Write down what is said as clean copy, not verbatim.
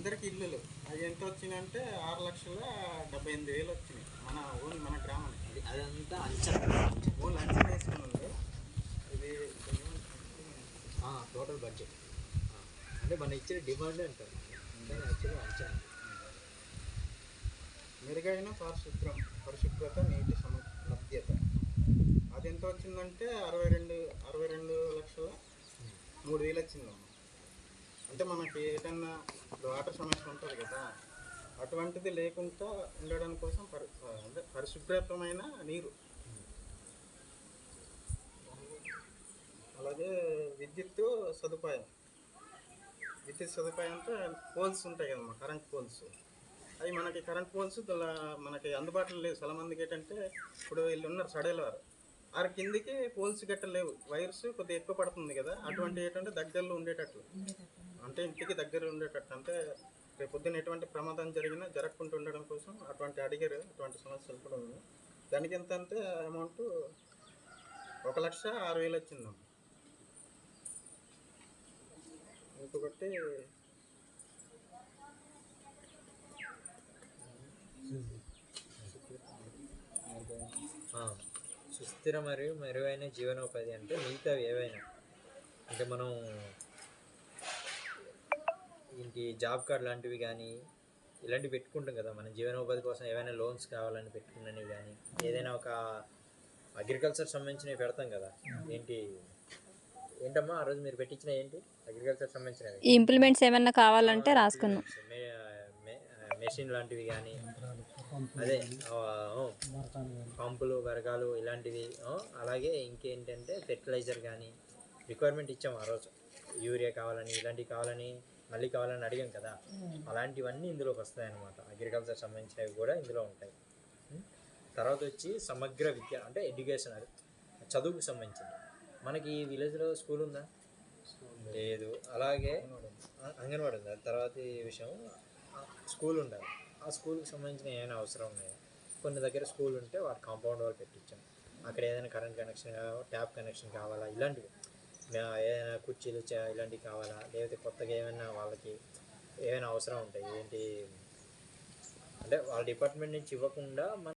ఇద్దరికి ఇల్లులు అవి ఎంత వచ్చినాయంటే 6,78,000 వచ్చినాయి. మన గ్రామానికి అదంతా అంచనా ఓన్లీ అంచనా వేసుకుని ఉంది. ఇది టోటల్ బడ్జెట్ అంటే మన ఇచ్చిన డిమాండ్ అంటారు కానీ యాక్చువల్గా అంచనా. మెరుగైన పరిశుభ్రత నీటి లభ్యత అది ఎంత వచ్చిందంటే 62,03,000 వచ్చిందమ్మా. అంటే మనకి ఏదన్నా వాటర్ సమస్య ఉంటుంది కదా, అటువంటిది లేకుండా ఉండడం కోసం అంటే పరిశుభ్రతమైన నీరు. అలాగే విద్యుత్ సదుపాయం అంటే పోల్స్ ఉంటాయి కదమ్మా, కరెంట్ పోల్స్. అవి మనకి కరెంట్ పోల్స్ మనకి అందుబాటులో లేవు. చాలా మందికి ఏంటంటే ఇప్పుడు వీళ్ళు ఉన్నారు సడేల వారు కిందికి పోల్స్ గట్టలేవు, వైర్స్ కొద్దిగా ఎక్కువ పడుతుంది కదా, అటువంటి ఏంటంటే దగ్గరలో ఉండేటట్లు, అంటే ఇంటికి దగ్గర ఉండేటట్టు, అంటే రేపు పొద్దున్న ఎటువంటి ప్రమాదం జరగకుండా ఉండడం కోసం అటువంటి అడిగారు. అటువంటి సమస్యలు కూడా ఉన్నాయి. దానికి ఎంత అంటే అమౌంట్ 1,06,000 వచ్చిందమ్మా. ఇంకొకటి సుస్థిర మరియు మెరుగైన జీవనోపాధి అంటే మిగతావి ఏవైనా అంటే మనం ఇంటి జాబ్ కార్డ్ లాంటివి కానీ ఇలాంటివి పెట్టుకుంటాం కదా, మన జీవనోపాధి కోసం ఏవైనా లోన్స్ కావాలని పెట్టుకున్నవి కానీ, ఏదైనా ఒక అగ్రికల్చర్ సంబంధించినవి పెడతాం కదా. ఏంటమ్మా ఆ రోజు మీరు పెట్టించిన ఏంటి అగ్రికల్చర్ సంబంధించినవి ఇంప్లిమెంట్స్ ఏమైనా కావాలంటే రాసుకున్నాం. మెషిన్ లాంటివి కానీ, అదే పంపులు బరగాలు ఇలాంటివి. అలాగే ఇంకేంటంటే ఫెర్టిలైజర్ కానీ రిక్వైర్మెంట్ ఇచ్చాము ఆ రోజు. యూరియా కావాలని ఇలాంటివి కావాలని మళ్ళీ కావాలని అడిగాం కదా, అలాంటివన్నీ ఇందులోకి వస్తాయి అన్నమాట. అగ్రికల్చర్ సంబంధించినవి కూడా ఇందులో ఉంటాయి. తర్వాత వచ్చి సమగ్ర విద్య అంటే ఎడ్యుకేషన్, అది చదువుకు సంబంధించింది. మనకి ఈ విలేజ్లో స్కూల్ ఉందా? లేదు. అలాగే అంగన్వాడీ ఉంది. తర్వాత ఈ విషయం స్కూల్ ఉండాలి. ఆ స్కూల్కి సంబంధించిన ఏమైనా అవసరం ఉన్నాయా? కొన్ని దగ్గర స్కూల్ ఉంటే వాటి కాంపౌండ్ వాళ్ళు పెట్టించాం. అక్కడ ఏదైనా కరెంట్ కనెక్షన్, ట్యాప్ కనెక్షన్ కావాలా, ఇలాంటివి ఏదైనా కుర్చీలు ఇలాంటివి కావాలా, లేకపోతే కొత్తగా ఏమైనా వాళ్ళకి ఏమైనా అవసరం ఉంటాయి ఏంటి అంటే వాళ్ళ డిపార్ట్మెంట్ నుంచి ఇవ్వకుండా